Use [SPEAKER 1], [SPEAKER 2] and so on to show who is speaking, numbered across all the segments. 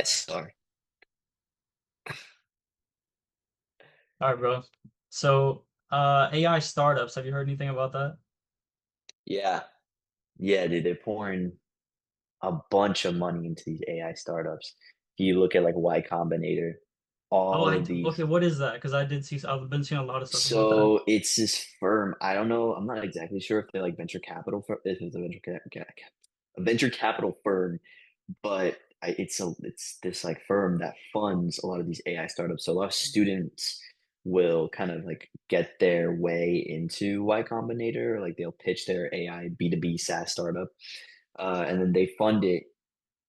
[SPEAKER 1] Sorry.
[SPEAKER 2] All right, bro. So, AI startups, have you heard anything about that?
[SPEAKER 1] Yeah. Yeah, dude, they're pouring a bunch of money into these AI startups. If you look at like Y Combinator,
[SPEAKER 2] Oh,
[SPEAKER 1] all of
[SPEAKER 2] okay,
[SPEAKER 1] these.
[SPEAKER 2] what is that? Because I've been seeing a lot of stuff about that.
[SPEAKER 1] So it's this firm. I don't know. I'm not exactly sure if they're like venture capital for if it's a a venture capital firm, but it's this like firm that funds a lot of these AI startups. So a lot of students will kind of like get their way into Y Combinator, like they'll pitch their AI B2B SaaS startup, and then they fund it.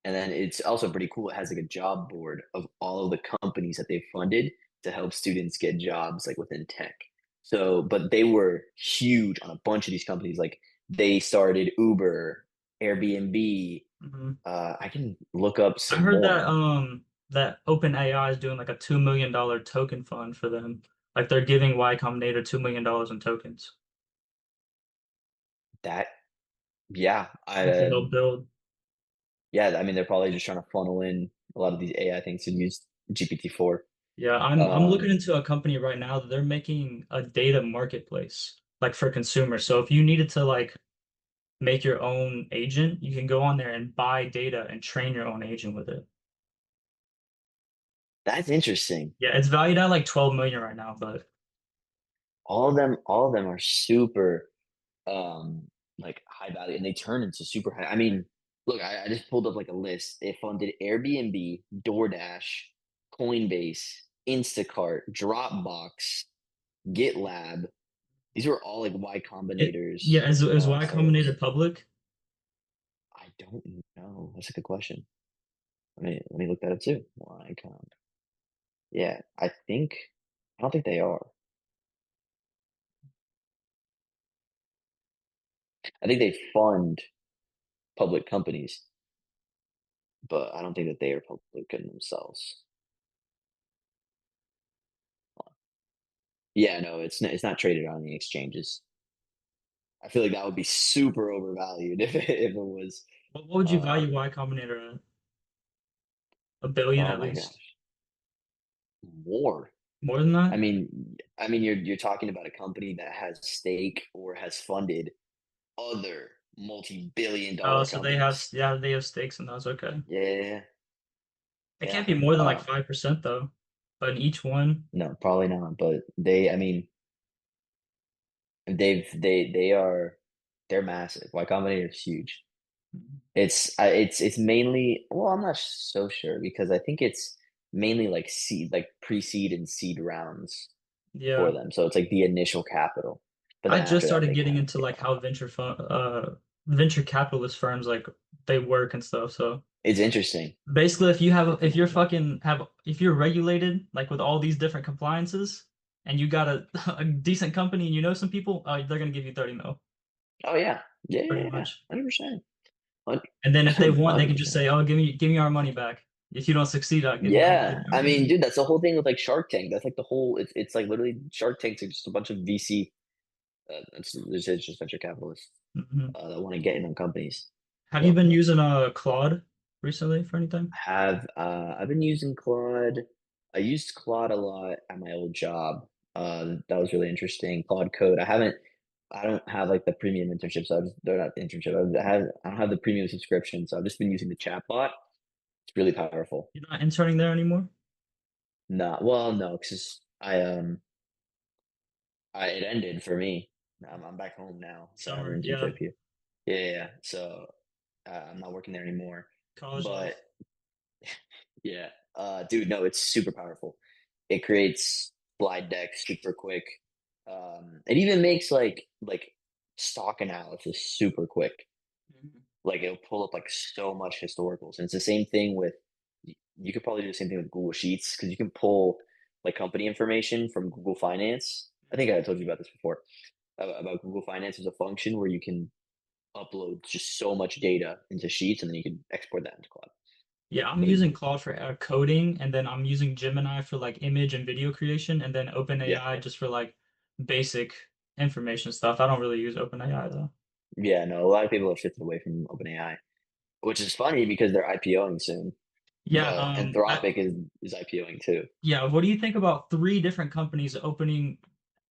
[SPEAKER 1] And then it's also pretty cool. It has like a job board of all of the companies that they funded to help students get jobs like within tech. So, but they were huge on a bunch of these companies. Like they started Uber, Airbnb.
[SPEAKER 2] hmm
[SPEAKER 1] I can look up
[SPEAKER 2] I
[SPEAKER 1] some
[SPEAKER 2] heard that
[SPEAKER 1] more.
[SPEAKER 2] that OpenAI is doing like a $2 million token fund for them. Like they're giving Y Combinator $2 million in tokens
[SPEAKER 1] That, yeah,
[SPEAKER 2] to help build.
[SPEAKER 1] yeah. I mean, they're probably just trying to funnel in a lot of these AI things to use GPT-4.
[SPEAKER 2] Yeah, I'm looking
[SPEAKER 1] Um,
[SPEAKER 2] into a company right now that they're making a data marketplace like for consumers. So if you needed to like make your own agent, you can go on there and buy data and train your own agent with it.
[SPEAKER 1] that's interesting.
[SPEAKER 2] Yeah, it's valued at like 12 million right now, but
[SPEAKER 1] All of them are super like high value and they turn into super high. I mean, look, I just pulled up like a list. It funded Airbnb, DoorDash, Coinbase, Instacart, Dropbox, GitLab. These were all like Y
[SPEAKER 2] it
[SPEAKER 1] Combinator's
[SPEAKER 2] yeah, is Y
[SPEAKER 1] startups.
[SPEAKER 2] Combinator public?
[SPEAKER 1] I don't know. That's a good question. Let me look that up too. Y Comb. Yeah, I don't think they are. I think they fund public companies, but I don't think that they are public in themselves. Yeah, no, it's not traded on any exchanges. I feel like that would be super overvalued if it was.
[SPEAKER 2] What would you value
[SPEAKER 1] Um,
[SPEAKER 2] Y Combinator at? 1 billion
[SPEAKER 1] oh
[SPEAKER 2] at
[SPEAKER 1] my
[SPEAKER 2] least.
[SPEAKER 1] gosh, more.
[SPEAKER 2] More than
[SPEAKER 1] I
[SPEAKER 2] that?
[SPEAKER 1] mean, you're talking about a company that has stake or has funded other multi-billion
[SPEAKER 2] Oh,
[SPEAKER 1] dollar
[SPEAKER 2] so they have
[SPEAKER 1] companies.
[SPEAKER 2] yeah, they have stakes in those. Okay.
[SPEAKER 1] Yeah,
[SPEAKER 2] It can't
[SPEAKER 1] yeah.
[SPEAKER 2] be more than like 5% though. But in each one,
[SPEAKER 1] No, probably not. But I mean, they are they're massive. Y Combinator is huge. It's mainly, well, I'm not so sure because I think it's mainly like seed, like pre-seed and seed rounds for
[SPEAKER 2] yeah.
[SPEAKER 1] them. So it's like the initial capital, but
[SPEAKER 2] I
[SPEAKER 1] then
[SPEAKER 2] just
[SPEAKER 1] after that
[SPEAKER 2] started
[SPEAKER 1] they
[SPEAKER 2] getting
[SPEAKER 1] kind of
[SPEAKER 2] into
[SPEAKER 1] get
[SPEAKER 2] like
[SPEAKER 1] more.
[SPEAKER 2] how venture capitalist firms like they work and stuff. So
[SPEAKER 1] It's interesting.
[SPEAKER 2] basically,
[SPEAKER 1] It's
[SPEAKER 2] if you're
[SPEAKER 1] interesting.
[SPEAKER 2] fucking have if you're regulated like with all these different compliances and you got a, a decent company and you know some people, they're gonna give you 30 mil,
[SPEAKER 1] Oh yeah, yeah,
[SPEAKER 2] pretty
[SPEAKER 1] yeah, yeah,
[SPEAKER 2] much.
[SPEAKER 1] 100%,
[SPEAKER 2] And then if they want, they can just
[SPEAKER 1] 100%.
[SPEAKER 2] say, "Oh, give me our money back. If you don't succeed, I'll give
[SPEAKER 1] Yeah,
[SPEAKER 2] you our
[SPEAKER 1] I
[SPEAKER 2] money
[SPEAKER 1] mean,
[SPEAKER 2] back."
[SPEAKER 1] dude, that's the whole thing with like Shark Tank. That's like the whole. It's like literally Shark Tanks are just a bunch of VC. It's just venture capitalists
[SPEAKER 2] Mhm.
[SPEAKER 1] that want to get in on companies.
[SPEAKER 2] Have you
[SPEAKER 1] So.
[SPEAKER 2] been using Claude recently for anything?
[SPEAKER 1] I've been using Claude. I used Claude a lot at my old job. That was really interesting. Claude Code. I don't have like the premium internship, so they're not internship. I don't have the premium subscription, so I've just been using the chatbot. It's really powerful.
[SPEAKER 2] You're not interning there anymore?
[SPEAKER 1] Not well, no, because it ended for me. I'm back home now, so I have
[SPEAKER 2] Summer,
[SPEAKER 1] an
[SPEAKER 2] yeah.
[SPEAKER 1] internship here. Yeah, yeah, yeah. So I'm not working there anymore.
[SPEAKER 2] College
[SPEAKER 1] But
[SPEAKER 2] life.
[SPEAKER 1] yeah. Dude, no, it's super powerful. It creates slide decks super quick. It even makes like stock analysis super quick.
[SPEAKER 2] Mhm.
[SPEAKER 1] Like it'll pull up like so much historicals. And it's the same thing with you could probably do the same thing with Google Sheets because you can pull like company information from Google Finance. I think I told you about this before. About Google Finance is a function where you can upload just so much data into Sheets and then you can export that into Cloud
[SPEAKER 2] Yeah, I'm
[SPEAKER 1] really
[SPEAKER 2] using
[SPEAKER 1] easily.
[SPEAKER 2] Claude for coding, and then I'm using Gemini for like image and video creation, and then
[SPEAKER 1] Yeah.
[SPEAKER 2] OpenAI just for like basic information stuff. I don't really use OpenAI though.
[SPEAKER 1] Yeah, no, a lot of people have shifted away from OpenAI, which is funny because they're IPOing soon.
[SPEAKER 2] Yeah,
[SPEAKER 1] but Anthropic is IPOing too.
[SPEAKER 2] yeah, what do you think about three different companies opening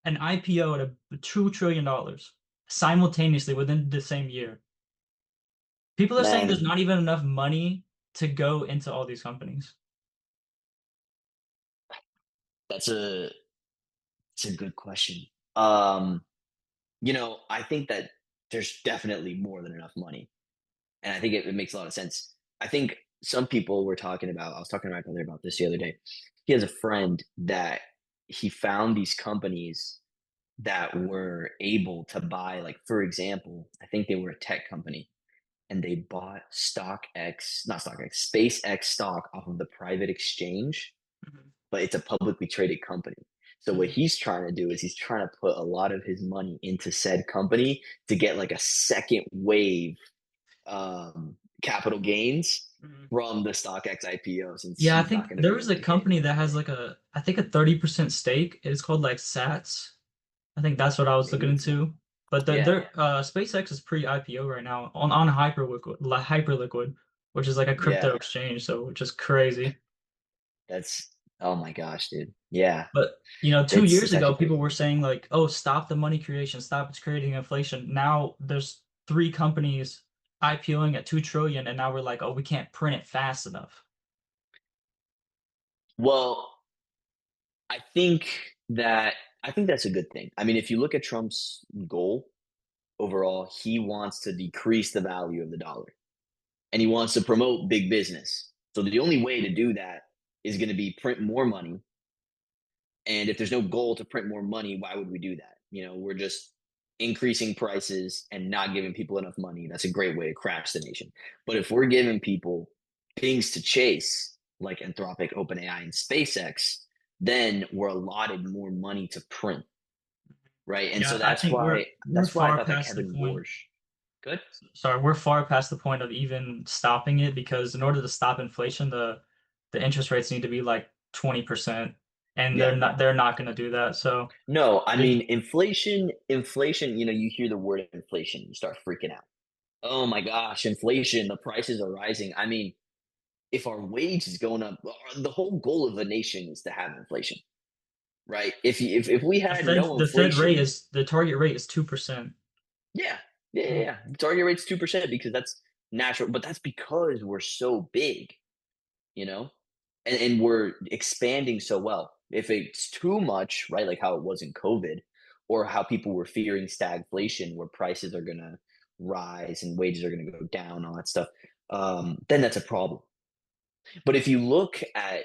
[SPEAKER 2] an IPO at $2 trillion simultaneously within the same year? People are saying there's
[SPEAKER 1] Man,
[SPEAKER 2] not even enough money to go into all these companies.
[SPEAKER 1] that's a it's a good question. I think that there's definitely more than enough money, and I think it makes a lot of sense. I think some people were talking about. I was talking to my brother about this the other day. He has a friend that he found these companies that were able to buy, like for example, I think they were a tech company and they bought not StockX, SpaceX stock off of the private exchange,
[SPEAKER 2] Mhm.
[SPEAKER 1] but it's a publicly traded company. So what
[SPEAKER 2] Mhm.
[SPEAKER 1] he's trying to do is he's trying to put a lot of his money into said company to get like a second wave capital gains
[SPEAKER 2] Mhm.
[SPEAKER 1] from the StockX IPO since
[SPEAKER 2] Yeah, I
[SPEAKER 1] he's not
[SPEAKER 2] think
[SPEAKER 1] going to
[SPEAKER 2] there
[SPEAKER 1] be
[SPEAKER 2] was
[SPEAKER 1] able
[SPEAKER 2] a
[SPEAKER 1] to get
[SPEAKER 2] company
[SPEAKER 1] in
[SPEAKER 2] that has
[SPEAKER 1] there.
[SPEAKER 2] like I think a 30% stake. It's called like SATS. I think that's what I was
[SPEAKER 1] Maybe
[SPEAKER 2] looking
[SPEAKER 1] it's
[SPEAKER 2] into. But
[SPEAKER 1] yeah,
[SPEAKER 2] SpaceX is pre-IPO right now on Hyperliquid, which is like a crypto
[SPEAKER 1] yeah.
[SPEAKER 2] exchange, so which is crazy.
[SPEAKER 1] That's oh my gosh, dude. Yeah,
[SPEAKER 2] But 2 years
[SPEAKER 1] it's
[SPEAKER 2] ago,
[SPEAKER 1] actually
[SPEAKER 2] people
[SPEAKER 1] crazy.
[SPEAKER 2] were saying like, "Oh, stop the money creation, stop it's creating inflation." Now there's three companies IPOing at 2 trillion, and now we're like, "Oh, we can't print it fast enough."
[SPEAKER 1] Well, I think that I think that's a good thing. I mean, if you look at Trump's goal overall, he wants to decrease the value of the dollar and he wants to promote big business. So the only way to do that is going to be print more money. And if there's no goal to print more money, why would we do that? We're just increasing prices and not giving people enough money. That's a great way to crash the nation. But if we're giving people things to chase, like Anthropic, OpenAI, and SpaceX, then we're allotted more money to print, right? And so
[SPEAKER 2] Yeah, I think we're
[SPEAKER 1] that's why I
[SPEAKER 2] far
[SPEAKER 1] thought that
[SPEAKER 2] past the
[SPEAKER 1] Kevin
[SPEAKER 2] point.
[SPEAKER 1] Warsh, good.
[SPEAKER 2] Sorry, we're far past the point of even stopping it because in order to stop inflation, the interest rates need to be like 20%, and
[SPEAKER 1] Yeah.
[SPEAKER 2] they're not going to do that. So
[SPEAKER 1] No, I
[SPEAKER 2] there's
[SPEAKER 1] mean inflation, you hear the word inflation, you start freaking out. Oh my gosh, inflation, the prices are rising. I mean, if our wage is going up, the whole goal of a nation is to have inflation, right? If we had no
[SPEAKER 2] The Fed rate
[SPEAKER 1] inflation,
[SPEAKER 2] is the target rate is 2%.
[SPEAKER 1] yeah, yeah. The target rate's 2% because that's natural, but that's because we're so big, you know, and we're expanding so well. If it's too much, right, like how it was in COVID, or how people were fearing stagflation, where prices are gonna rise and wages are gonna go down, all that stuff, then that's a problem. But if you look at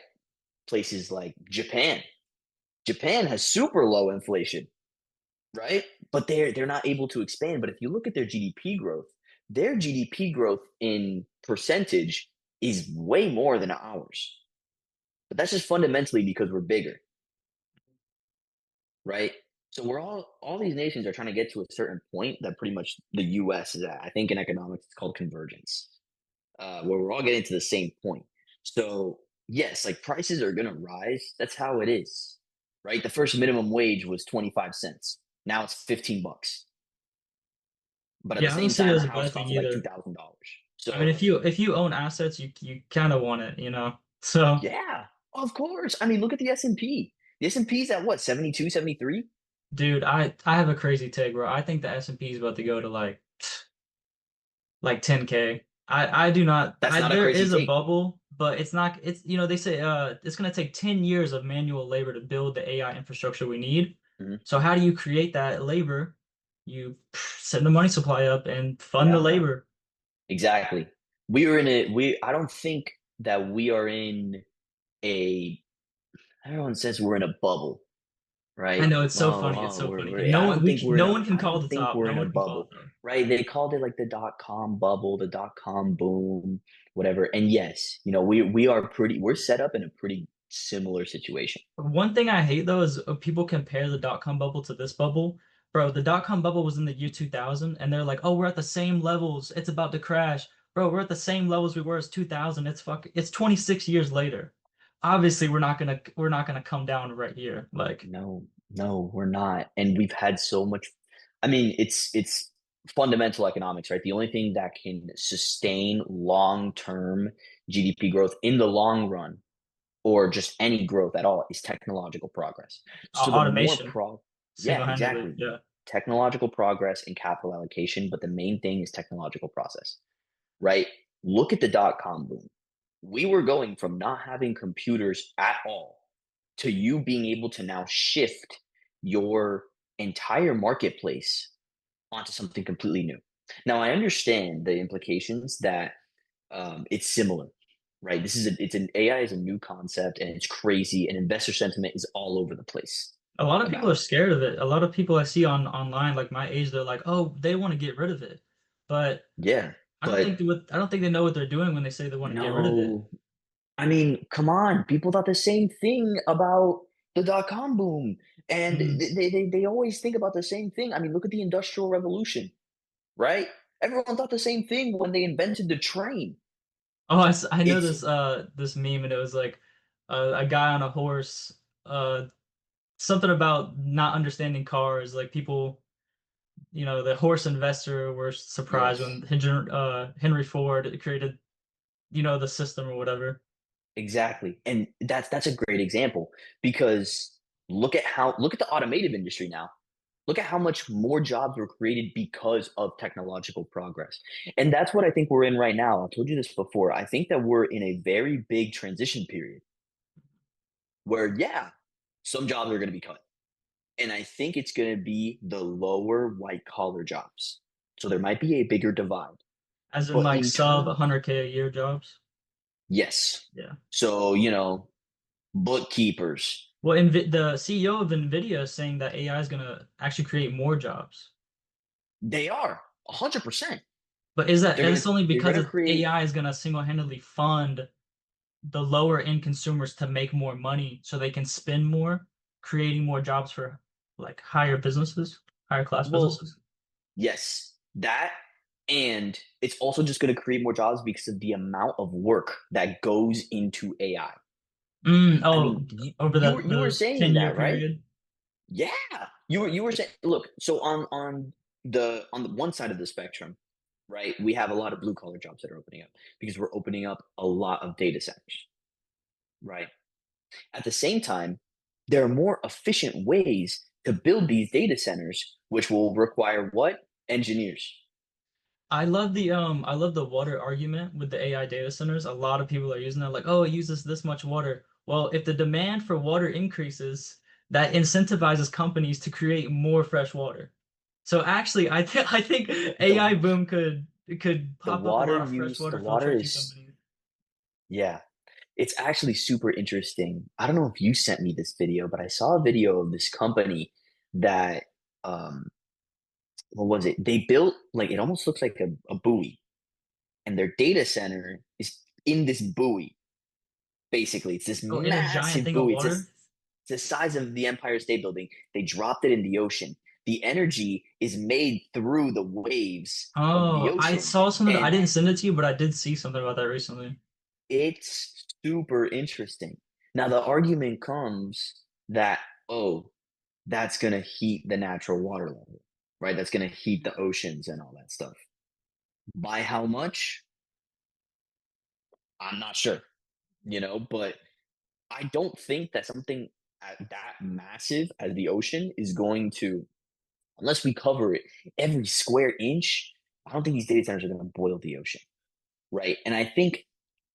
[SPEAKER 1] places like Japan, Japan has super low inflation, right? But they're not able to expand. But if you look at their GDP growth in percentage is way more than ours. But that's just fundamentally because we're bigger, right? So we're all these nations are trying to get to a certain point that pretty much the US is at. I think in economics it's called convergence, where we're all getting to the same point. So yes, like prices are gonna rise. That's how it is, right? The first minimum wage was 25 cents. Now it's $15. But at the
[SPEAKER 2] Yeah, I don't
[SPEAKER 1] same
[SPEAKER 2] see it
[SPEAKER 1] time, a
[SPEAKER 2] as a
[SPEAKER 1] house
[SPEAKER 2] bad thing
[SPEAKER 1] costs like
[SPEAKER 2] either.
[SPEAKER 1] $2,000.
[SPEAKER 2] I mean,
[SPEAKER 1] So
[SPEAKER 2] if you own assets, you kind of want it. So,
[SPEAKER 1] yeah, of course. I mean, look at the S&P. The S&P is at what, 72, 73?
[SPEAKER 2] dude, I have a crazy take, bro. I think the S&P is about to go to like 10K. I do not
[SPEAKER 1] That's
[SPEAKER 2] I
[SPEAKER 1] not a
[SPEAKER 2] there
[SPEAKER 1] crazy
[SPEAKER 2] is a
[SPEAKER 1] take.
[SPEAKER 2] bubble, but it's not it's they say it's going to take 10 years of manual labor to build the AI infrastructure we need.
[SPEAKER 1] Mhm.
[SPEAKER 2] So how do you create that labor? You send the money supply up and fund the
[SPEAKER 1] Yeah,
[SPEAKER 2] labor.
[SPEAKER 1] exactly. I don't think that we are in a, everyone says we're in a bubble,
[SPEAKER 2] I
[SPEAKER 1] right?
[SPEAKER 2] know it's so
[SPEAKER 1] Oh,
[SPEAKER 2] funny. It's so funny.
[SPEAKER 1] I
[SPEAKER 2] No one
[SPEAKER 1] don't think we're in
[SPEAKER 2] no
[SPEAKER 1] a,
[SPEAKER 2] one can
[SPEAKER 1] I
[SPEAKER 2] call
[SPEAKER 1] don't
[SPEAKER 2] the
[SPEAKER 1] think
[SPEAKER 2] top.
[SPEAKER 1] we're
[SPEAKER 2] No
[SPEAKER 1] in a
[SPEAKER 2] one can call
[SPEAKER 1] bubble,
[SPEAKER 2] the top.
[SPEAKER 1] right? They called it like the dot-com bubble, the dot-com boom, whatever. And yes, we're set up in a pretty similar situation.
[SPEAKER 2] One thing I hate though is people compare the dot-com bubble to this bubble. Bro, the dot-com bubble was in the year 2000 and they're like, "Oh, we're at the same levels. It's about to crash." Bro, we're at the same levels we were as 2000. It's 26 years later. Obviously, we're not gonna come down right here. Like,
[SPEAKER 1] No, no, we're not. And we've had so much. I mean, it's fundamental economics, right? The only thing that can sustain long-term GDP growth in the long run, or just any growth at all, is technological progress. So the more
[SPEAKER 2] Automation,
[SPEAKER 1] yeah,
[SPEAKER 2] single-handedly.
[SPEAKER 1] exactly.
[SPEAKER 2] Yeah.
[SPEAKER 1] Technological progress and capital allocation, but the main thing is technological process, right? Look at the dot-com boom. We were going from not having computers at all to you being able to now shift your entire marketplace onto something completely new. Now, I understand the implications that it's similar, right? It's an AI is a new concept and it's crazy, and investor sentiment is all over the place
[SPEAKER 2] A lot of people
[SPEAKER 1] about
[SPEAKER 2] are
[SPEAKER 1] it.
[SPEAKER 2] scared of it. A lot of people I see online, like my age, they're like, "Oh, they want to get rid of it." But
[SPEAKER 1] Yeah, but
[SPEAKER 2] I don't think they know what they're doing when they say they want to get rid of it.
[SPEAKER 1] no, I mean, come on, people thought the same thing about the dot-com boom, and
[SPEAKER 2] Mm.
[SPEAKER 1] they always think about the same thing. I mean, look at the Industrial Revolution, right? Everyone thought the same thing when they invented the train.
[SPEAKER 2] Oh, I know
[SPEAKER 1] It's
[SPEAKER 2] this meme, and it was like a guy on a horse, something about not understanding cars. Like people, the horse investor were surprised
[SPEAKER 1] yes,
[SPEAKER 2] when Henry Ford created, the system or whatever.
[SPEAKER 1] exactly, and that's a great example because look at the automotive industry now. Look at how much more jobs were created because of technological progress. And that's what I think we're in right now. I've told you this before. I think that we're in a very big transition period where, yeah, some jobs are going to be cut. And I think it's going to be the lower white collar jobs. So there might be a bigger divide.
[SPEAKER 2] As in
[SPEAKER 1] But
[SPEAKER 2] like
[SPEAKER 1] in
[SPEAKER 2] sub
[SPEAKER 1] turn,
[SPEAKER 2] 100K a year jobs.
[SPEAKER 1] yes.
[SPEAKER 2] Yeah.
[SPEAKER 1] So, bookkeepers,
[SPEAKER 2] Well, the CEO of Nvidia is saying that AI is going to actually create more jobs.
[SPEAKER 1] they are 100%.
[SPEAKER 2] But is that
[SPEAKER 1] They're going
[SPEAKER 2] that's
[SPEAKER 1] to,
[SPEAKER 2] only
[SPEAKER 1] they're going
[SPEAKER 2] because
[SPEAKER 1] to create,
[SPEAKER 2] AI is going to single-handedly fund the lower end consumers to make more money so they can spend more, creating more jobs for like higher businesses, higher class
[SPEAKER 1] well,
[SPEAKER 2] businesses.
[SPEAKER 1] yes, that, and it's also just going to create more jobs because of the amount of work that goes into AI. I
[SPEAKER 2] Oh,
[SPEAKER 1] mean,
[SPEAKER 2] over
[SPEAKER 1] you were
[SPEAKER 2] the
[SPEAKER 1] saying
[SPEAKER 2] 10-year
[SPEAKER 1] that, right?
[SPEAKER 2] period.
[SPEAKER 1] Yeah, you were saying. Look, so on the one side of the spectrum, right? We have a lot of blue collar jobs that are opening up because we're opening up a lot of data centers, right? At the same time, there are more efficient ways to build these data centers, which will require what? Engineers.
[SPEAKER 2] I love the water argument with the AI data centers. A lot of people are using that like, oh, it uses this much water. Well, if the demand for water increases, that incentivizes companies to create more fresh water. So actually, I think AI
[SPEAKER 1] The
[SPEAKER 2] boom could
[SPEAKER 1] the
[SPEAKER 2] pop up a
[SPEAKER 1] water
[SPEAKER 2] lot of
[SPEAKER 1] use, the
[SPEAKER 2] freshwater
[SPEAKER 1] water
[SPEAKER 2] filtration
[SPEAKER 1] is
[SPEAKER 2] companies.
[SPEAKER 1] yeah, it's actually super interesting. I don't know if you sent me this video, but I saw a video of this company that um what was it? They built like it almost looks like a buoy, and their data center is in this buoy. Basically, it's this
[SPEAKER 2] Oh, in a giant
[SPEAKER 1] massive
[SPEAKER 2] thing of
[SPEAKER 1] buoy.
[SPEAKER 2] water?
[SPEAKER 1] It's the size of the Empire State Building. They dropped it in the ocean. The energy is made through the waves of the
[SPEAKER 2] Oh, I
[SPEAKER 1] ocean,
[SPEAKER 2] saw something. I
[SPEAKER 1] and
[SPEAKER 2] didn't send it to you, but I did see something about that recently.
[SPEAKER 1] it's super interesting. Now, the argument comes that, oh, that's going to heat the natural water level, right? That's going to heat the oceans and all that stuff. By how much? I'm not sure, but I don't think that something that massive as the ocean is going to, unless we cover it every square inch, I don't think these data centers are going to boil the ocean, right? And I think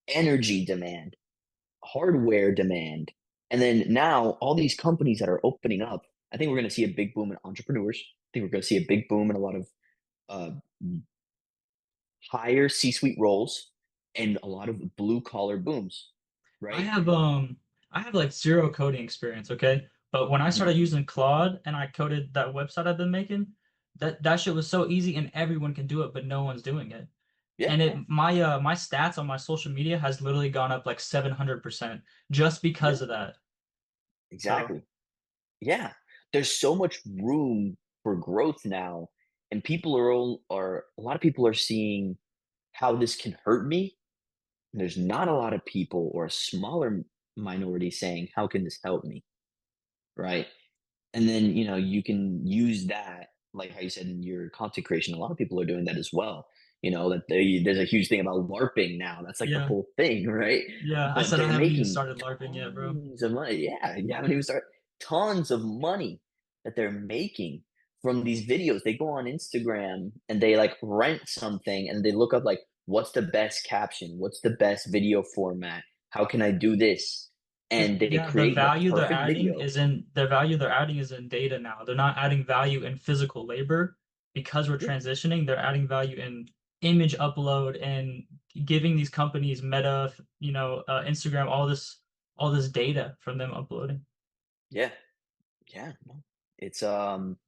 [SPEAKER 1] energy demand, hardware demand, and then now all these companies that are opening up, I think we're going to see a big boom in entrepreneurs. I think we're going to see a big boom in a lot of uh, higher C-suite roles and a lot of blue collar booms,
[SPEAKER 2] I
[SPEAKER 1] right?
[SPEAKER 2] have um I have like zero coding experience, okay? But when I started
[SPEAKER 1] Mhm.
[SPEAKER 2] using Claude and I coded that website I've been making, that shit was so easy and everyone can do it, but no one's doing it.
[SPEAKER 1] Yeah,
[SPEAKER 2] And my stats on my social media has literally gone up like 700% just
[SPEAKER 1] yeah,
[SPEAKER 2] because of that. So
[SPEAKER 1] exactly. Yeah, there's so much room for growth now, and a lot of people are seeing how this can hurt me. And there's not a lot of people or a smaller minority saying, "How can this help me?" Right? And then you can use that, like how you said in your content creation. A lot of people are doing that as well. that there's a huge thing about LARPing now. That's like the
[SPEAKER 2] Yeah.
[SPEAKER 1] whole thing, right?
[SPEAKER 2] Yeah. I
[SPEAKER 1] But
[SPEAKER 2] said I
[SPEAKER 1] they're
[SPEAKER 2] haven't even
[SPEAKER 1] making
[SPEAKER 2] started LARPing yet, bro.
[SPEAKER 1] tons of money. Yeah, you haven't even started. Tons of money that they're making from these videos. They go on Instagram and they like rent something and they look up like what's the best caption, what's the best video format, how can I do this,
[SPEAKER 2] Because
[SPEAKER 1] and they
[SPEAKER 2] yeah, the
[SPEAKER 1] create the
[SPEAKER 2] value they're
[SPEAKER 1] perfect
[SPEAKER 2] adding
[SPEAKER 1] video.
[SPEAKER 2] is in the value they're adding is in data now. They're not adding value in physical labor because we're
[SPEAKER 1] Yeah,
[SPEAKER 2] transitioning. They're adding value in image upload and giving these companies Meta, Instagram, all this data from them uploading.
[SPEAKER 1] yeah, yeah. No. It's um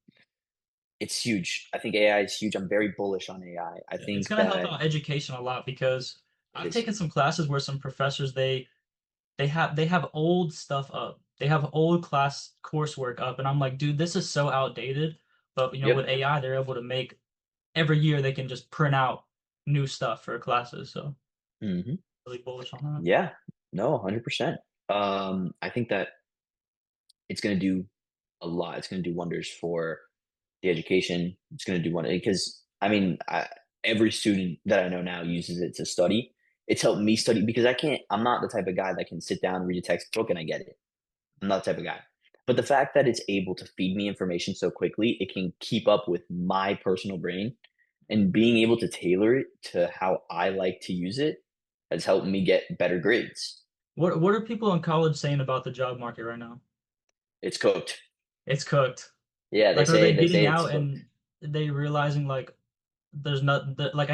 [SPEAKER 1] it's huge. I think AI is huge. I'm very bullish on AI. I
[SPEAKER 2] Yeah, it's
[SPEAKER 1] think
[SPEAKER 2] gonna help
[SPEAKER 1] that
[SPEAKER 2] out education a lot because
[SPEAKER 1] it
[SPEAKER 2] I've
[SPEAKER 1] is
[SPEAKER 2] taken
[SPEAKER 1] huge.
[SPEAKER 2] some classes where some professors they have old stuff up. They have old class coursework up, and I'm like, dude, this is so outdated. But with
[SPEAKER 1] Yep.
[SPEAKER 2] AI, they're able to make every year they can just print out new stuff for classes. So
[SPEAKER 1] Hmm.
[SPEAKER 2] really bullish on that.
[SPEAKER 1] Yeah. No, 100%. I think that it's going to do a lot. It's going to do wonders for the education. It's going to do one because I mean, every student that I know now uses it to study. It's helped me study because I'm not the type of guy that can sit down and read a textbook and I get it. I'm not the type of guy. But the fact that it's able to feed me information so quickly, it can keep up with my personal brain and being able to tailor it to how I like to use it has helped me get better grades.
[SPEAKER 2] What are people in college saying about the job market right now?
[SPEAKER 1] It's cooked.
[SPEAKER 2] It's cooked.
[SPEAKER 1] Yeah,
[SPEAKER 2] Like, are they
[SPEAKER 1] they
[SPEAKER 2] getting
[SPEAKER 1] say it's
[SPEAKER 2] out
[SPEAKER 1] cooked.
[SPEAKER 2] and they realizing like there's not that like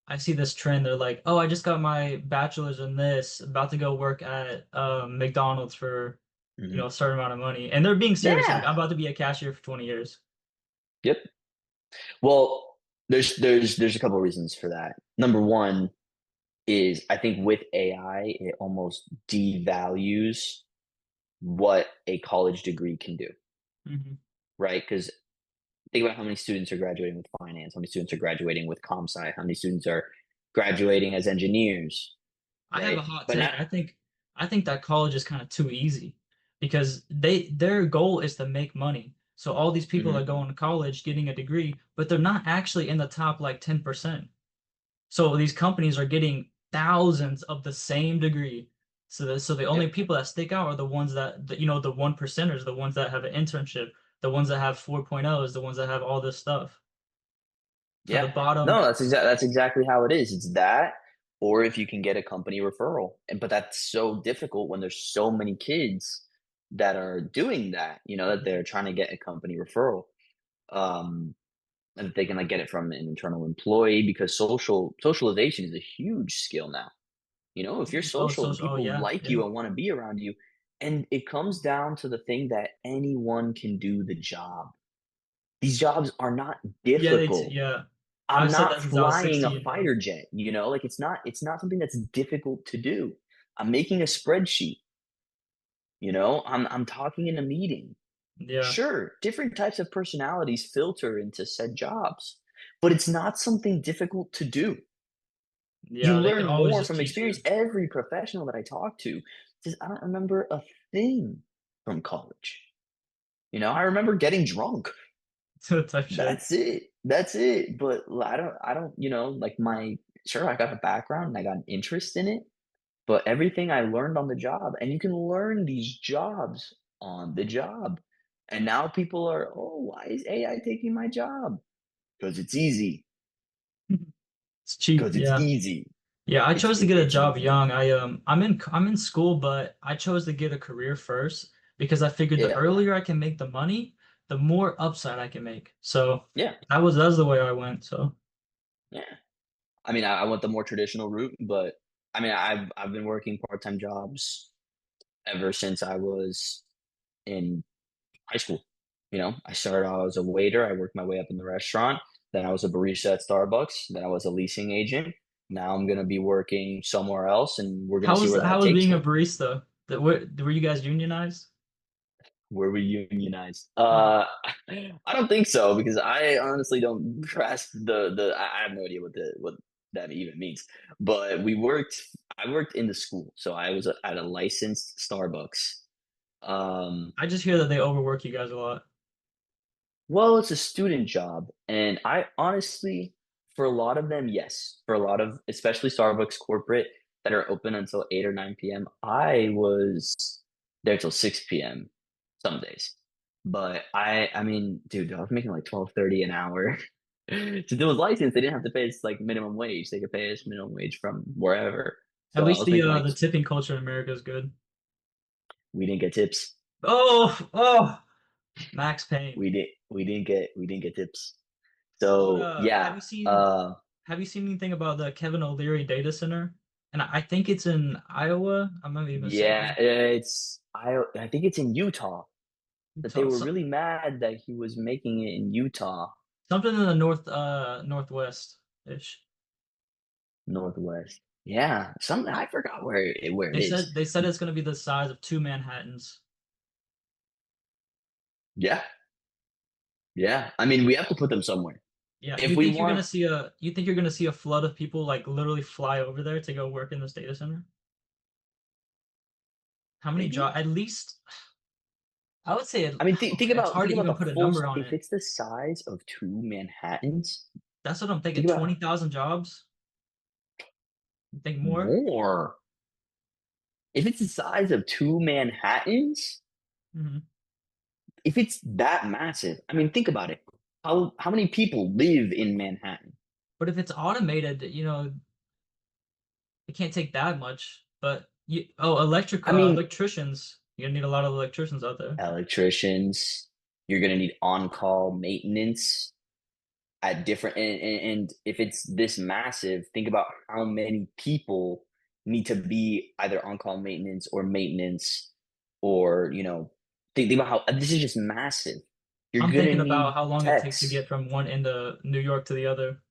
[SPEAKER 2] I see this trend. They're like, oh, I just got my bachelor's in this, about to go work at McDonald's for
[SPEAKER 1] Hmm.
[SPEAKER 2] a certain amount of money, and they're being serious. Like,
[SPEAKER 1] Yeah.
[SPEAKER 2] I'm about to be a cashier for 20 years.
[SPEAKER 1] Yep. Well, there's a couple of reasons for that. Number one is I think with AI, it almost devalues what a college degree can do,
[SPEAKER 2] Hmm.
[SPEAKER 1] right? Because think about how many students are graduating with finance, how many students are graduating with comp sci, how many students are graduating as engineers,
[SPEAKER 2] I have
[SPEAKER 1] right?
[SPEAKER 2] a hot
[SPEAKER 1] But
[SPEAKER 2] take.
[SPEAKER 1] not,
[SPEAKER 2] I think that college is kind of too easy because their goal is to make money. So all these people are
[SPEAKER 1] mhm,
[SPEAKER 2] going to college getting a degree, but they're not actually in the top like 10%. So these companies are getting thousands of the same degree. So the only
[SPEAKER 1] yep,
[SPEAKER 2] people that stick out are the ones the one percenters, the ones that have an internship, the ones that have 4.0s, the ones that have all this stuff. So the
[SPEAKER 1] yeah.
[SPEAKER 2] bottom,
[SPEAKER 1] No, that's exactly how it is. It's that, or if you can get a company referral, but that's so difficult when there's so many kids that are doing that. That they're trying to get a company referral. Um, and they can like get it from an internal employee because socialization is a huge skill now. If you're social and
[SPEAKER 2] oh
[SPEAKER 1] people
[SPEAKER 2] yeah,
[SPEAKER 1] like
[SPEAKER 2] yeah.
[SPEAKER 1] you and want to be around you, and it comes down to the thing that anyone can do the job. These jobs are not
[SPEAKER 2] Yeah,
[SPEAKER 1] difficult.
[SPEAKER 2] yeah.
[SPEAKER 1] I'm
[SPEAKER 2] I've said
[SPEAKER 1] not
[SPEAKER 2] that since I was
[SPEAKER 1] flying a
[SPEAKER 2] 16, bro.
[SPEAKER 1] fighter jet, like it's not something that's difficult to do. I'm making a spreadsheet, I'm talking in a meeting.
[SPEAKER 2] Yeah.
[SPEAKER 1] Sure, different types of personalities filter into said jobs, but it's not something difficult to do. You
[SPEAKER 2] Yeah, they could
[SPEAKER 1] learn
[SPEAKER 2] always
[SPEAKER 1] more
[SPEAKER 2] just
[SPEAKER 1] from
[SPEAKER 2] teach
[SPEAKER 1] experience.
[SPEAKER 2] you
[SPEAKER 1] Every professional that I talk to says, I don't remember a thing from college. I remember getting drunk.
[SPEAKER 2] type shit.
[SPEAKER 1] That's it. That's it. But I don't, like sure, I got a background and I got an interest in it, but everything I learned on the job, and you can learn these jobs on the job. And now people are, oh, why is AI taking my job? Because it's easy.
[SPEAKER 2] It's cheap.
[SPEAKER 1] Because it's
[SPEAKER 2] Yeah.
[SPEAKER 1] easy.
[SPEAKER 2] Yeah, I chose to get a
[SPEAKER 1] It's
[SPEAKER 2] job
[SPEAKER 1] easy.
[SPEAKER 2] young. I'm in school, but I chose to get a career first because I figured the
[SPEAKER 1] Yeah.
[SPEAKER 2] earlier I can make the money, the more upside I can make. So
[SPEAKER 1] Yeah.
[SPEAKER 2] that's the way I went. So
[SPEAKER 1] Yeah. I mean, I went the more traditional route, but I mean, I've been working part-time jobs ever since I was in high school. I started out as a waiter. I worked my way up in the restaurant. Then I was a barista at Starbucks. Then I was a leasing agent. Now I'm gonna be working somewhere else, and we're gonna
[SPEAKER 2] how
[SPEAKER 1] see
[SPEAKER 2] was
[SPEAKER 1] where
[SPEAKER 2] how
[SPEAKER 1] that
[SPEAKER 2] was
[SPEAKER 1] takes
[SPEAKER 2] being a
[SPEAKER 1] me.
[SPEAKER 2] barista? Were you guys unionized?
[SPEAKER 1] Where we unionized? I don't think so because I honestly don't grasp the. I have no idea what that even means. But we worked. I worked in the school, so I was at a licensed Starbucks.
[SPEAKER 2] I just hear that they overwork you guys a lot.
[SPEAKER 1] Well, it's a student job, and I honestly For a lot of them, yes. For a lot of, especially Starbucks corporate that are open until 8 or 9 p.m. I was there till 6 p.m. some days. But I mean, dude, I was making like 12.30 an hour. Since it was licensed, they didn't have to pay us like minimum wage. They could pay us minimum wage from wherever.
[SPEAKER 2] At
[SPEAKER 1] So I
[SPEAKER 2] least
[SPEAKER 1] was making like
[SPEAKER 2] the tipping culture in America is good.
[SPEAKER 1] we didn't get tips.
[SPEAKER 2] Oh, Max Payne.
[SPEAKER 1] We didn't get tips.
[SPEAKER 2] What
[SPEAKER 1] So yeah,
[SPEAKER 2] have you seen anything about the Kevin O'Leary data center? And I think it's in Iowa. I might be
[SPEAKER 1] yeah,
[SPEAKER 2] mistaken.
[SPEAKER 1] I think it's in Utah that they
[SPEAKER 2] Utah,
[SPEAKER 1] were really mad that he was making it in Utah,
[SPEAKER 2] something in the northwest ish.
[SPEAKER 1] Northwest. Yeah, something I forgot where it is.
[SPEAKER 2] They said it's gonna be the size of two Manhattans.
[SPEAKER 1] Yeah, yeah. I mean, we have to put them somewhere.
[SPEAKER 2] Yeah,
[SPEAKER 1] If we want,
[SPEAKER 2] you think you're gonna see a flood of people like literally fly over there to go work in this data center? How many
[SPEAKER 1] maybe.
[SPEAKER 2] jobs? At least I would say
[SPEAKER 1] I mean,
[SPEAKER 2] it's hard
[SPEAKER 1] think
[SPEAKER 2] to
[SPEAKER 1] about
[SPEAKER 2] even
[SPEAKER 1] the
[SPEAKER 2] put a
[SPEAKER 1] full.
[SPEAKER 2] number on
[SPEAKER 1] If
[SPEAKER 2] it.
[SPEAKER 1] it's the size of two Manhattans,
[SPEAKER 2] That's what I'm thinking.
[SPEAKER 1] think about
[SPEAKER 2] 20,000 jobs? You think more?
[SPEAKER 1] more. If it's the size of two Manhattans,
[SPEAKER 2] Hmm.
[SPEAKER 1] if it's that massive, I mean, think about it. How many people live in Manhattan?
[SPEAKER 2] But if it's automated, it can't take that much. But
[SPEAKER 1] I mean,
[SPEAKER 2] electricians. You're gonna need a lot of electricians out there.
[SPEAKER 1] electricians, you're gonna need on-call maintenance at different and if it's this massive, think about how many people need to be either on-call maintenance or think about how this is just massive. You're
[SPEAKER 2] I'm
[SPEAKER 1] gonna
[SPEAKER 2] thinking about
[SPEAKER 1] need
[SPEAKER 2] how long it takes to
[SPEAKER 1] techs.
[SPEAKER 2] get from one end of New York to the other.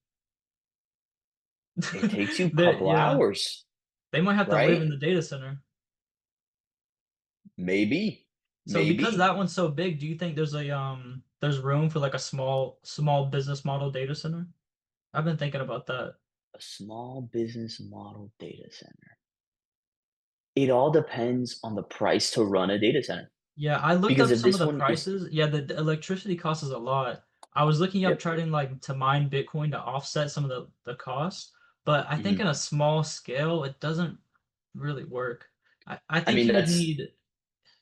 [SPEAKER 1] It takes you a couple
[SPEAKER 2] Yeah,
[SPEAKER 1] hours,
[SPEAKER 2] they might have to live
[SPEAKER 1] right?
[SPEAKER 2] in the data center.
[SPEAKER 1] Maybe,
[SPEAKER 2] So because
[SPEAKER 1] maybe
[SPEAKER 2] that one's so big, do you think there's room for like a small business model data center? I've been thinking about that.
[SPEAKER 1] a small business model data center. It all depends on the price to run a data center.
[SPEAKER 2] Yeah, I looked
[SPEAKER 1] Because
[SPEAKER 2] up
[SPEAKER 1] if
[SPEAKER 2] some of
[SPEAKER 1] this
[SPEAKER 2] the
[SPEAKER 1] one is,
[SPEAKER 2] prices. Yeah, the electricity cost is a lot. I was looking up
[SPEAKER 1] yep.
[SPEAKER 2] trying like to mine Bitcoin to offset some of the costs, but I think
[SPEAKER 1] Mhm.
[SPEAKER 2] in a small scale it doesn't really work. I
[SPEAKER 1] I
[SPEAKER 2] think
[SPEAKER 1] mean,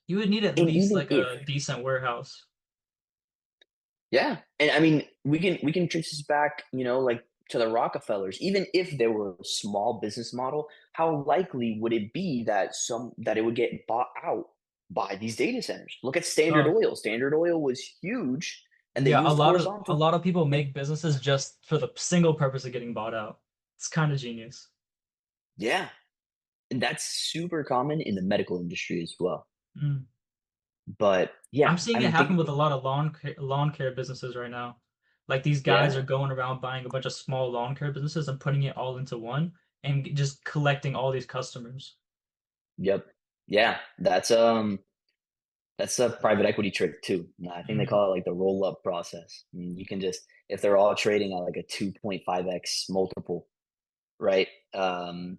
[SPEAKER 2] you would need at
[SPEAKER 1] and
[SPEAKER 2] least
[SPEAKER 1] even
[SPEAKER 2] like
[SPEAKER 1] if,
[SPEAKER 2] a decent warehouse.
[SPEAKER 1] yeah, and I mean, we can trace this back, like to the Rockefellers. Even if there were a small business model, how likely would it be that it would get bought out by these data centers? Look at Standard
[SPEAKER 2] Uh,
[SPEAKER 1] Oil. Standard Oil was huge, and they
[SPEAKER 2] yeah,
[SPEAKER 1] used
[SPEAKER 2] a
[SPEAKER 1] horizontal.
[SPEAKER 2] lot of people
[SPEAKER 1] And
[SPEAKER 2] make businesses just for the single purpose of getting bought out. It's kind of genius.
[SPEAKER 1] yeah, and that's super common in the medical industry as well.
[SPEAKER 2] Mm.
[SPEAKER 1] But
[SPEAKER 2] I'm
[SPEAKER 1] yeah, I
[SPEAKER 2] seeing it
[SPEAKER 1] mean,
[SPEAKER 2] happen with a lot of lawn care businesses right now. Like these guys
[SPEAKER 1] yeah,
[SPEAKER 2] are going around buying a bunch of small lawn care businesses and putting it all into one and just collecting all these customers.
[SPEAKER 1] yep, yeah. That's a private equity trick too. I think they
[SPEAKER 2] Mhm.
[SPEAKER 1] call it like the roll up process. You can just, if they're all trading at like a 2.5x multiple, right? And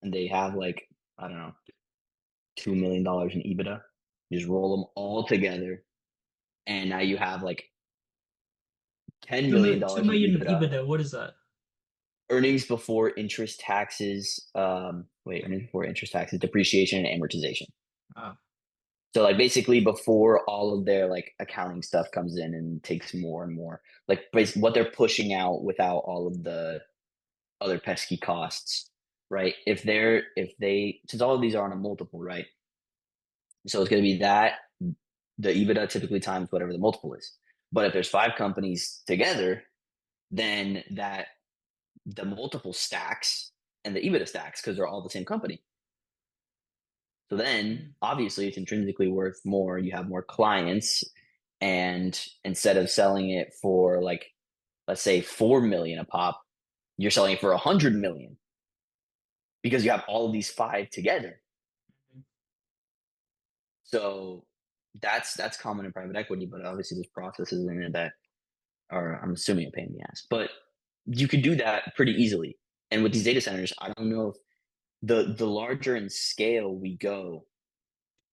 [SPEAKER 1] they have like, I don't know, $2 million in EBITDA. You just roll them all together. And now you have like $10 million
[SPEAKER 2] Two
[SPEAKER 1] in
[SPEAKER 2] million
[SPEAKER 1] EBITDA,
[SPEAKER 2] EBITDA. What is that?
[SPEAKER 1] earnings before interest taxes. Earnings before interest taxes, depreciation and amortization.
[SPEAKER 2] Uh,
[SPEAKER 1] So like basically before all of their like accounting stuff comes in and takes more and more, like what they're pushing out without all of the other pesky costs, right? If they since all of these are on a multiple, right? So it's going to be that the EBITDA typically times whatever the multiple is. But if there's five companies together, then that the multiple stacks and the EBITDA stacks because they're all the same company. So then obviously it's intrinsically worth more. You have more clients, and instead of selling it for like let's say 4 million a pop, you're selling it for 100 million because you have all of these five together. So that's common in private equity, but obviously there's processes in it that are I'm assuming a pain in the ass. But you could do that pretty easily. And with these data centers, I don't know if the larger in scale we go,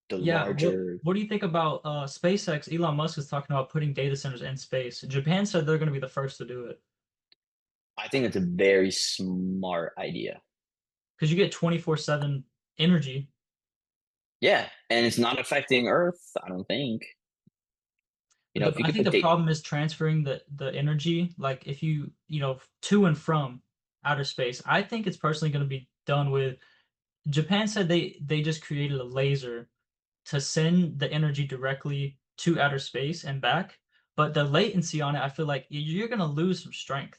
[SPEAKER 1] the
[SPEAKER 2] yeah.
[SPEAKER 1] larger.
[SPEAKER 2] What do you think about SpaceX? Elon Musk is talking about putting data centers in space. Japan said they're going to be the first to do it.
[SPEAKER 1] I think that's a very smart idea.
[SPEAKER 2] because you get 24/7 energy.
[SPEAKER 1] Yeah, and it's not affecting Earth, I don't think. You
[SPEAKER 2] But
[SPEAKER 1] know, if you
[SPEAKER 2] I
[SPEAKER 1] could
[SPEAKER 2] think
[SPEAKER 1] put
[SPEAKER 2] the
[SPEAKER 1] data,
[SPEAKER 2] problem is transferring the energy. Like if to and from outer space. I think it's personally going to be done with. Japan said they just created a laser to send the energy directly to outer space and back. But the latency on it, I feel like you're going to lose some strength.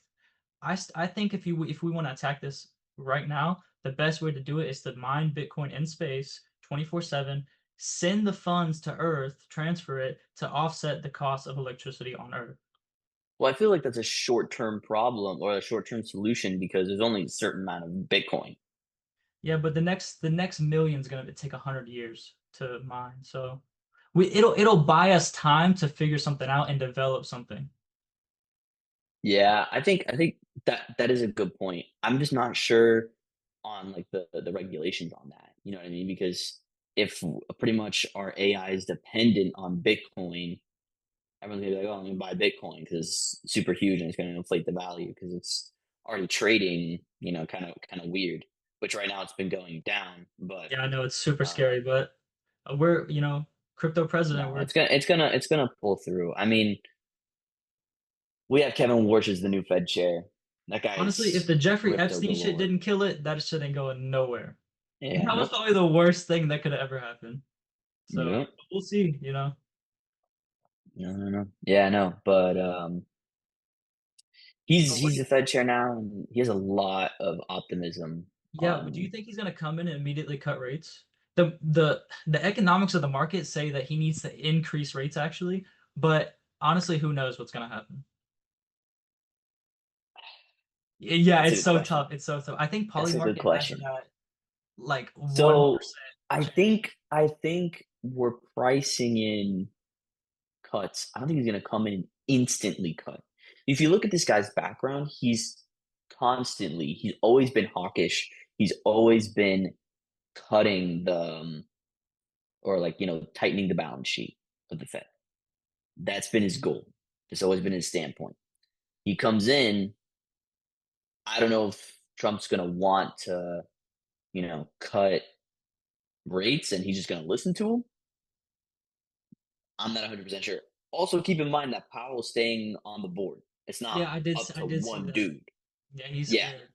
[SPEAKER 2] I think if we want to attack this right now, the best way to do it is to mine Bitcoin in space 24/7, send the funds to Earth, transfer it to offset the cost of electricity on Earth.
[SPEAKER 1] well, I feel like that's a short-term problem or a short-term solution because there's only a certain amount of Bitcoin.
[SPEAKER 2] Yeah, but the next million is gonna take 100 years to mine. So it'll buy us time to figure something out and develop something.
[SPEAKER 1] Yeah, I think that is a good point. I'm just not sure on like the regulations on that. You know what I mean? Because if pretty much our AI is dependent on Bitcoin, everyone's gonna be like, "Oh, I'm gonna buy Bitcoin because it's super huge and it's gonna inflate the value because it's already trading." You know, kind of weird. Which right now it's been going down, but
[SPEAKER 2] Yeah, I know it's super scary,
[SPEAKER 1] um,
[SPEAKER 2] but we're, crypto president.
[SPEAKER 1] no,
[SPEAKER 2] We're
[SPEAKER 1] it's gonna pull through. I mean, we have Kevin Warsh as the new Fed chair. That
[SPEAKER 2] honestly, if
[SPEAKER 1] guy's
[SPEAKER 2] the Jeffrey
[SPEAKER 1] crypto
[SPEAKER 2] Epstein shit
[SPEAKER 1] galore.
[SPEAKER 2] didn't kill it, that shit ain't going nowhere.
[SPEAKER 1] Yeah,
[SPEAKER 2] That was
[SPEAKER 1] nope.
[SPEAKER 2] probably the worst thing that could have ever happened. So
[SPEAKER 1] Yep.
[SPEAKER 2] we'll see.
[SPEAKER 1] No, no, no. Yeah, no. But he's
[SPEAKER 2] But what do
[SPEAKER 1] he's
[SPEAKER 2] you,
[SPEAKER 1] the Fed chair now, and he has a lot of optimism
[SPEAKER 2] yeah, but do you
[SPEAKER 1] on.
[SPEAKER 2] think he's gonna come in and immediately cut rates? The economics of the market say that he needs to increase rates actually, but honestly, who knows what's gonna happen? Yeah,
[SPEAKER 1] That's a
[SPEAKER 2] it's
[SPEAKER 1] good
[SPEAKER 2] so
[SPEAKER 1] question.
[SPEAKER 2] tough. It's so tough. I think
[SPEAKER 1] That's a good
[SPEAKER 2] Polymarket has it
[SPEAKER 1] question.
[SPEAKER 2] at like 1%
[SPEAKER 1] So I
[SPEAKER 2] chance.
[SPEAKER 1] think I think we're pricing in cuts. I don't think he's gonna come in and instantly cut. If you look at this guy's background, he's always been hawkish. He's always been cutting the or like tightening the balance sheet of the Fed. That's been his goal. It's always been his standpoint. He comes in. I don't know if Trump's going to want to, cut rates and he's just going to listen to him. I'm not 100% sure. Also, keep in mind that Powell's staying on the board. It's not
[SPEAKER 2] Yeah, I did.
[SPEAKER 1] up
[SPEAKER 2] I
[SPEAKER 1] to
[SPEAKER 2] did see
[SPEAKER 1] one
[SPEAKER 2] that.
[SPEAKER 1] dude.
[SPEAKER 2] Yeah, he's
[SPEAKER 1] Yeah.
[SPEAKER 2] scared.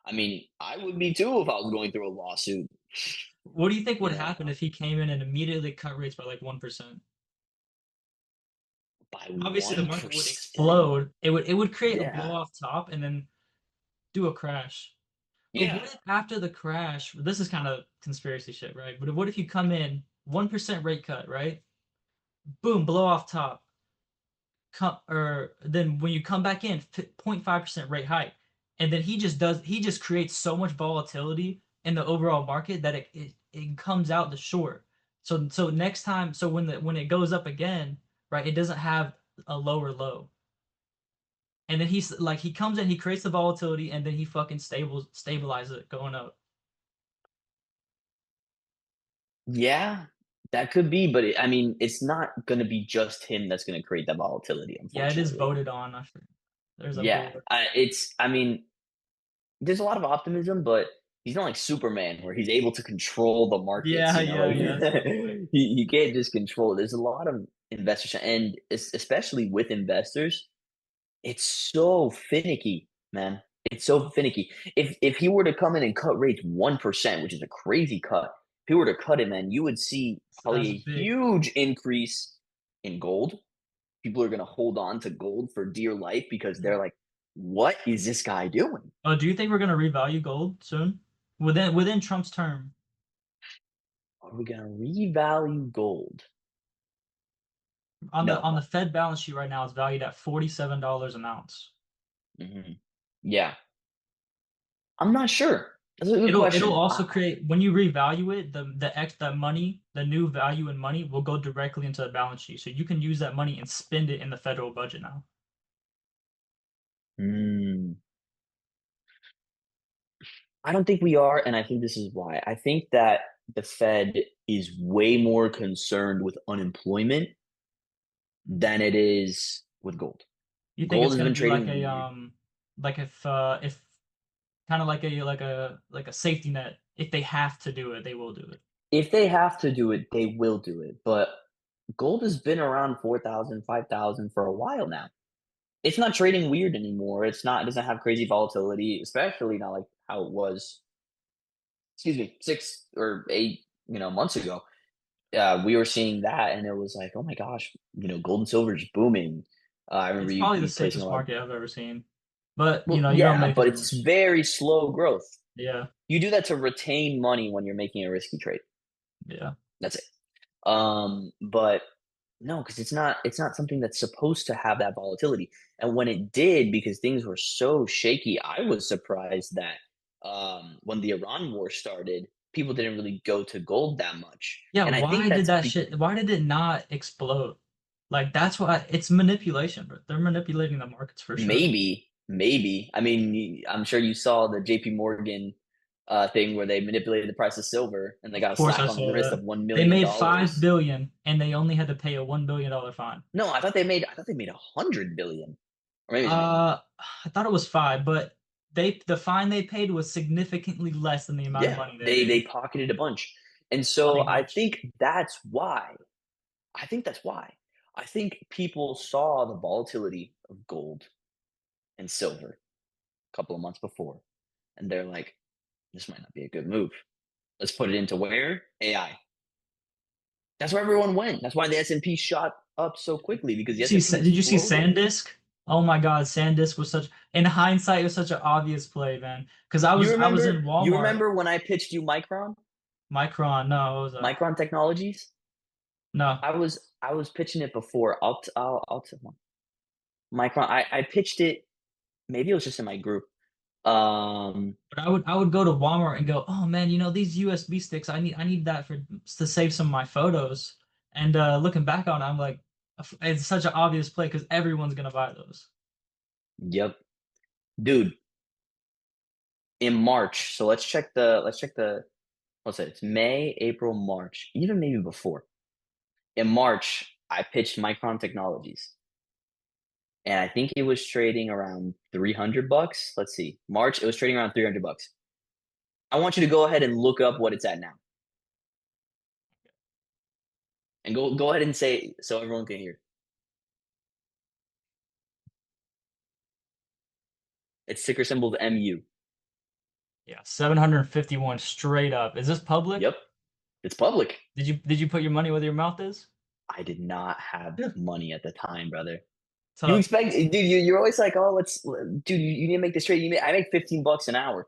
[SPEAKER 1] I mean, I would be too if I was going through a lawsuit.
[SPEAKER 2] What do you think
[SPEAKER 1] You
[SPEAKER 2] would
[SPEAKER 1] know,
[SPEAKER 2] happen if he came in and immediately cut rates by like 1%?
[SPEAKER 1] by
[SPEAKER 2] Obviously, the
[SPEAKER 1] one
[SPEAKER 2] market would
[SPEAKER 1] percent.
[SPEAKER 2] explode. It would create a blow
[SPEAKER 1] Yeah.
[SPEAKER 2] off top and then do a crash. But
[SPEAKER 1] Yeah.
[SPEAKER 2] what if after the crash, this is kind of conspiracy shit, right? But what if you come in 1% rate cut, right? Boom, blow off top. Or then when you come back in, 0.5% rate hike. And then he just creates so much volatility in the overall market that it comes out the short. So next time, so when it goes up again, right, it doesn't have a lower low. And then he's like he comes in, he creates the volatility, and then he fucking stabilizes it going up.
[SPEAKER 1] Yeah. That could be, but I mean, it's not going to be just him that's going to create that volatility,
[SPEAKER 2] Yeah, it is
[SPEAKER 1] unfortunately.
[SPEAKER 2] voted on. There's a
[SPEAKER 1] Yeah,
[SPEAKER 2] board.
[SPEAKER 1] I mean, there's a lot of optimism, but he's not like Superman where he's able to control the markets,
[SPEAKER 2] Yeah, yeah,
[SPEAKER 1] like
[SPEAKER 2] yeah. That's a good point.
[SPEAKER 1] he can't just control it. There's a lot of investors, and especially with investors, it's so finicky, man. It's so finicky. If he were to come in and cut rates 1%, which is a crazy cut, if he were to cut it, man, you would see
[SPEAKER 2] That's
[SPEAKER 1] probably a
[SPEAKER 2] big.
[SPEAKER 1] huge increase in gold. People are gonna hold on to gold for dear life because they're like, what is this guy doing?
[SPEAKER 2] Do you think we're gonna revalue gold soon? Within Trump's term?
[SPEAKER 1] Are we gonna revalue gold?
[SPEAKER 2] On the
[SPEAKER 1] No.
[SPEAKER 2] on the Fed balance sheet right now, it's valued at $47 an ounce.
[SPEAKER 1] Hmm. Yeah, I'm not sure. That's a good
[SPEAKER 2] It'll
[SPEAKER 1] question.
[SPEAKER 2] also create when you revalue it, the money, the new value in money will go directly into the balance sheet. So you can use that money and spend it in the federal budget now.
[SPEAKER 1] Hmm. I don't think we are, and I think this is why. I think that the Fed is way more concerned with unemployment than it is with gold.
[SPEAKER 2] You think
[SPEAKER 1] Gold
[SPEAKER 2] it's
[SPEAKER 1] has
[SPEAKER 2] gonna
[SPEAKER 1] been
[SPEAKER 2] be like
[SPEAKER 1] trading
[SPEAKER 2] a
[SPEAKER 1] weird.
[SPEAKER 2] like if kind of like a safety net. If they have to do it, they will do it.
[SPEAKER 1] If they have to do it, they will do it. But gold has been around 4,000, 5,000 for a while now. It's not trading weird anymore. It's not, it doesn't have crazy volatility, especially not like how it was, excuse me, 6 or 8, months ago. We were seeing that and it was like, oh my gosh, gold and silver is booming. I remember
[SPEAKER 2] It's
[SPEAKER 1] you,
[SPEAKER 2] probably the
[SPEAKER 1] you placing a
[SPEAKER 2] safest
[SPEAKER 1] lot of,
[SPEAKER 2] market I've ever seen. But
[SPEAKER 1] well,
[SPEAKER 2] you don't
[SPEAKER 1] yeah,
[SPEAKER 2] make
[SPEAKER 1] but
[SPEAKER 2] as
[SPEAKER 1] it's
[SPEAKER 2] much.
[SPEAKER 1] very slow growth.
[SPEAKER 2] Yeah,
[SPEAKER 1] You do that to retain money when you're making a risky trade.
[SPEAKER 2] yeah.
[SPEAKER 1] That's it. But no, because it's not something that's supposed to have that volatility. And when it did, because things were so shaky, I was surprised that when the Iran war started, people didn't really go to gold that much.
[SPEAKER 2] Yeah,
[SPEAKER 1] And I think
[SPEAKER 2] why did it not explode? Like that's why it's manipulation, bro. They're manipulating the markets for sure.
[SPEAKER 1] maybe. I mean, I'm sure you saw the JP Morgan thing where they manipulated the price of silver and they
[SPEAKER 2] Of
[SPEAKER 1] got a
[SPEAKER 2] course I
[SPEAKER 1] slap on the
[SPEAKER 2] saw
[SPEAKER 1] wrist of
[SPEAKER 2] that.
[SPEAKER 1] $1
[SPEAKER 2] They
[SPEAKER 1] million
[SPEAKER 2] made 5
[SPEAKER 1] dollars.
[SPEAKER 2] billion and they only had to pay a $1 billion fine.
[SPEAKER 1] No, I thought they made 100 billion, or maybe they made more.
[SPEAKER 2] Uh, I thought it was 5, but the fine they paid was significantly less than the amount of
[SPEAKER 1] Yeah,
[SPEAKER 2] money they
[SPEAKER 1] they
[SPEAKER 2] made.
[SPEAKER 1] pocketed a bunch. And
[SPEAKER 2] Money
[SPEAKER 1] so I
[SPEAKER 2] much.
[SPEAKER 1] think that's why. I think that's why. I think people saw the volatility of gold and silver a couple of months before, and they're like, this might not be a good move. Let's put it into where? AI. That's where everyone went. That's why the S&P shot up so quickly because the S&P
[SPEAKER 2] Did you see
[SPEAKER 1] exploded.
[SPEAKER 2] SanDisk? Oh my God, SanDisk was such in hindsight it was such an obvious play, man. Because
[SPEAKER 1] You
[SPEAKER 2] I was in
[SPEAKER 1] remember you
[SPEAKER 2] Walmart.
[SPEAKER 1] remember when I pitched you Micron?
[SPEAKER 2] Micron, no, what was that?
[SPEAKER 1] Micron Technologies?
[SPEAKER 2] No.
[SPEAKER 1] I was pitching it before. I'll tell Micron. I pitched it. Maybe it was just in my group.
[SPEAKER 2] But I would go to Walmart and go, oh man, these USB sticks, I need that for to save some of my photos. And looking back on it, I'm like, it's such an obvious play because everyone's gonna buy those.
[SPEAKER 1] yep, dude. In March, so let's check the what's it? It's May, April, March, even maybe before. In March, I pitched Micron Technologies, and I think it was trading around $300. Let's see, March, it was trading around $300. I want you to go ahead and look up what it's at now, and go ahead and say it so everyone can hear. Its ticker symbol is MU.
[SPEAKER 2] Yeah, 751 straight up. Is this public?
[SPEAKER 1] Yep, it's public.
[SPEAKER 2] Did you put your money where your mouth is?
[SPEAKER 1] I did not have
[SPEAKER 2] Yeah.
[SPEAKER 1] money at the time, brother. You
[SPEAKER 2] Tough.
[SPEAKER 1] expect, dude? You're always like, oh, dude. You need to make this trade. I make $15 an hour.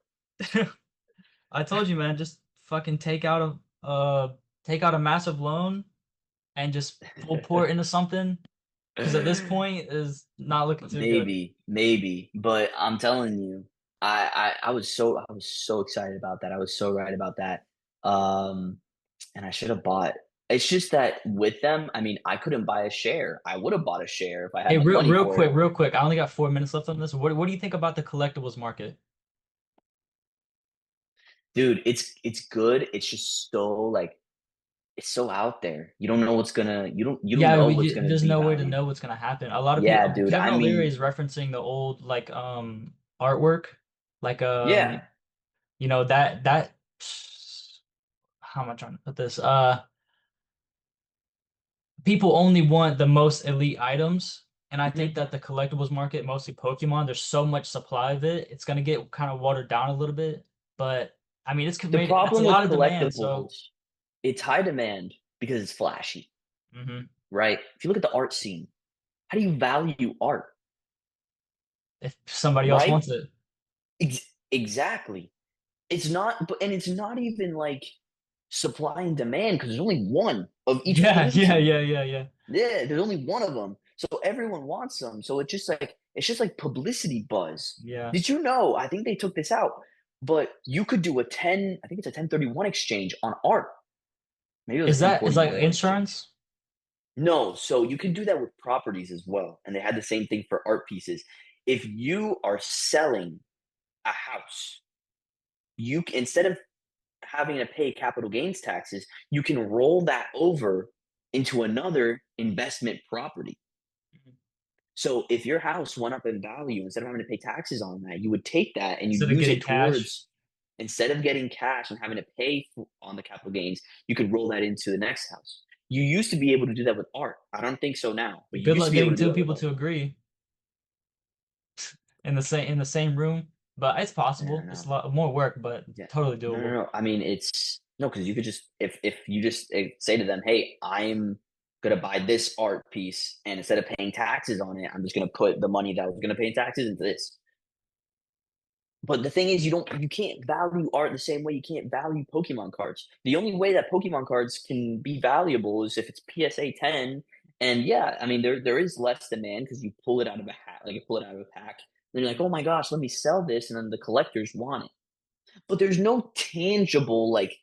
[SPEAKER 2] I told you, man, just fucking take out a massive loan and just full pour it into something. Because at this point is not looking too good.
[SPEAKER 1] Maybe, but I'm telling you, I was so excited about that. I was so right about that. Um, and I should have bought. It's just that with them, I mean, I couldn't buy a share. I would have bought a share if I
[SPEAKER 2] Hey,
[SPEAKER 1] had the money for it.
[SPEAKER 2] real quick. I only got 4 minutes left on this. What do you think about the collectibles market?
[SPEAKER 1] Dude, it's good. It's just so like it's so out there. You don't
[SPEAKER 2] Yeah,
[SPEAKER 1] know what's gonna
[SPEAKER 2] there's no way to
[SPEAKER 1] devalue.
[SPEAKER 2] know what's gonna happen. A lot of
[SPEAKER 1] Yeah,
[SPEAKER 2] people,
[SPEAKER 1] dude.
[SPEAKER 2] Kevin
[SPEAKER 1] I
[SPEAKER 2] O'Leary
[SPEAKER 1] mean,
[SPEAKER 2] is referencing the old artwork, like
[SPEAKER 1] yeah.
[SPEAKER 2] that. How am I trying to put this? People only want the most elite items. And I think
[SPEAKER 1] Mhm.
[SPEAKER 2] that the collectibles market, mostly Pokemon, there's so much supply of it, it's gonna get kind of watered down a little bit. But I mean,
[SPEAKER 1] The
[SPEAKER 2] it's a
[SPEAKER 1] problem with
[SPEAKER 2] lot of demand. So
[SPEAKER 1] collectibles, it's high demand because it's flashy,
[SPEAKER 2] mhm.
[SPEAKER 1] right? If you look at the art scene, how do you value art,
[SPEAKER 2] If somebody else
[SPEAKER 1] right?
[SPEAKER 2] wants it,
[SPEAKER 1] Exactly. And it's not even like supply and demand because there's only one of each painting.
[SPEAKER 2] yeah.
[SPEAKER 1] Yeah, there's only one of them. So everyone wants them. So it's just like publicity buzz.
[SPEAKER 2] Yeah.
[SPEAKER 1] Did you know? I think they took this out, but you could do I think it's a 1031 exchange on art. Maybe it was a
[SPEAKER 2] Is like
[SPEAKER 1] 1041 exchange.
[SPEAKER 2] insurance?
[SPEAKER 1] No, so you can do that with properties as well. And they had the same thing for art pieces. If you are selling a house, instead of having to pay capital gains taxes, you can roll that over into another investment property. So if your house went up in value, instead of having to pay taxes on that, you would take that and you
[SPEAKER 2] Instead of
[SPEAKER 1] use
[SPEAKER 2] getting
[SPEAKER 1] it
[SPEAKER 2] cash.
[SPEAKER 1] towards, instead of getting cash and having to pay on the capital gains, you could roll that into the next house. You used to be able to do that with art. I don't think so now, but you
[SPEAKER 2] Good
[SPEAKER 1] used to
[SPEAKER 2] luck
[SPEAKER 1] be able
[SPEAKER 2] getting
[SPEAKER 1] to do
[SPEAKER 2] two
[SPEAKER 1] that with
[SPEAKER 2] people
[SPEAKER 1] art.
[SPEAKER 2] to agree in the same room, but it's
[SPEAKER 1] Yeah,
[SPEAKER 2] possible. It's a
[SPEAKER 1] no.
[SPEAKER 2] lot more work, but
[SPEAKER 1] Yeah.
[SPEAKER 2] totally
[SPEAKER 1] No, no,
[SPEAKER 2] doable.
[SPEAKER 1] no. I mean, it's no, because you could just, if you just say to them, "Hey, I'm gonna buy this art piece, and instead of paying taxes on it, I'm just gonna put the money that I was gonna pay in taxes into this." But the thing is, you can't value art the same way you can't value Pokemon cards. The only way that Pokemon cards can be valuable is if it's PSA 10. And yeah, I mean there is less demand because you pull it out of a hat, like you pull it out of a pack. And you're like, oh my gosh, let me sell this, and then the collectors want it. But there's no tangible like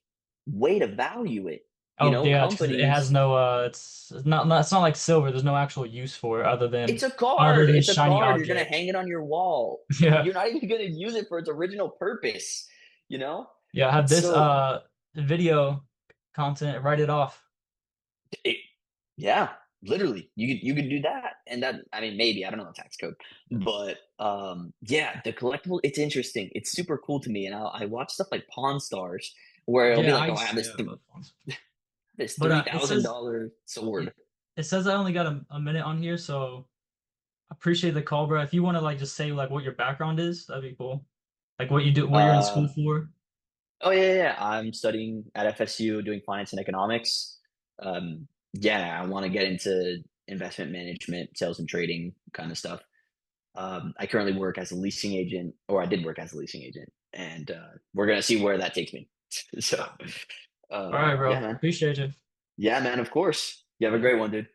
[SPEAKER 1] way to value it. You
[SPEAKER 2] Oh
[SPEAKER 1] know,
[SPEAKER 2] yeah, because it has
[SPEAKER 1] companies,
[SPEAKER 2] no it's not like silver. There's no actual use for it
[SPEAKER 1] it's a
[SPEAKER 2] other
[SPEAKER 1] card.
[SPEAKER 2] than
[SPEAKER 1] It's a
[SPEAKER 2] shiny
[SPEAKER 1] card. You're gonna
[SPEAKER 2] object.
[SPEAKER 1] hang it on your wall.
[SPEAKER 2] Yeah.
[SPEAKER 1] You're not even gonna use it for its original purpose, you know?
[SPEAKER 2] Yeah, have this
[SPEAKER 1] So
[SPEAKER 2] video content, write it off.
[SPEAKER 1] it, yeah, literally, you could do that, and that, I mean, maybe I don't know the tax code, but yeah, the collectible. It's interesting. It's super cool to me, and I watch stuff like Pawn Stars, where it'll be
[SPEAKER 2] Yeah,
[SPEAKER 1] like, oh, I have
[SPEAKER 2] yeah, both ones.
[SPEAKER 1] this
[SPEAKER 2] But
[SPEAKER 1] three
[SPEAKER 2] it
[SPEAKER 1] thousand
[SPEAKER 2] says
[SPEAKER 1] dollar sword.
[SPEAKER 2] it says I only got a minute on here, so I appreciate the call, bro. If you want to like just say like what your background is, that'd be cool. Like what you do, what you're in school
[SPEAKER 1] Uh,
[SPEAKER 2] for.
[SPEAKER 1] oh yeah, yeah, yeah. I'm studying at FSU, doing finance and economics. Yeah, I want to get into investment management, sales and trading kind of stuff. I currently work as a leasing agent, or I did work as a leasing agent, and we're gonna see where that takes me. So,
[SPEAKER 2] All right, bro.
[SPEAKER 1] yeah, man.
[SPEAKER 2] Appreciate you.
[SPEAKER 1] Yeah, man. Of course. You have a
[SPEAKER 2] Yeah.
[SPEAKER 1] great one, dude.